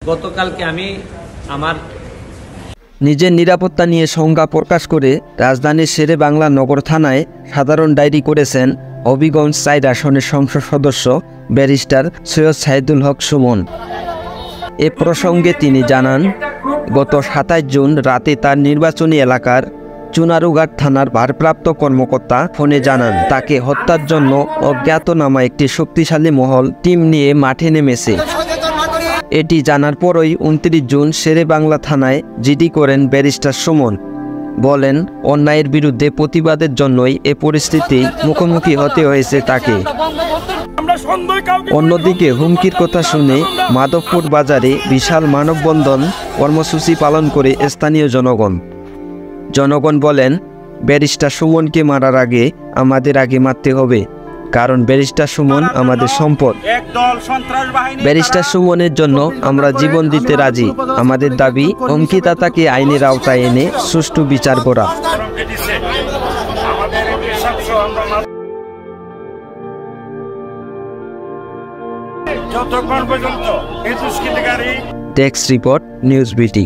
গতকালকে আমি আমার নিজের নিরাপত্তা নিয়ে শঙ্কা প্রকাশ করে রাজধানীর শেরেবাংলা নগর থানায় সাধারণ ডায়েরি করেছেন হবিগঞ্জ ৪ আসনের সংসদ সদস্য ব্যারিস্টার সৈয়দ সাইদুল হক সুমন। এ প্রসঙ্গে তিনি জানান, গত ২৭ জুন রাতে তার নির্বাচনী এলাকার চুনারুঘাট থানার ভারপ্রাপ্ত কর্মকর্তা ফোনে জানান তাকে হত্যার জন্য অজ্ঞাতনামা একটি শক্তিশালী মহল টিম নিয়ে মাঠে নেমেছে। এটি জানার পরই ২৯ জুন শেরেবাংলা থানায় জিডি করেন ব্যারিস্টার সুমন। বলেন, অন্যায়ের বিরুদ্ধে প্রতিবাদের জন্যই এ পরিস্থিতি মুখোমুখি হতে হয়েছে তাকে। অন্যদিকে হুমকির কথা শুনে মাধবপুর বাজারে বিশাল মানববন্ধন কর্মসূচি পালন করে স্থানীয় জনগণ বলেন, ব্যারিস্টার সুমনকে মারার আগে আমাদের আগে মারতে হবে, কারণ ব্যারিস্টার সুমন আমাদের সম্পদ। ব্যারিস্টার সুমনের জন্য আমরা জীবন দিতে রাজি। আমাদের দাবি, হুমকিদাতাকে আইনের আওতায় এনে সুষ্ঠু বিচার করা। ডেস্ক রিপোর্ট, নিউজ বিটি।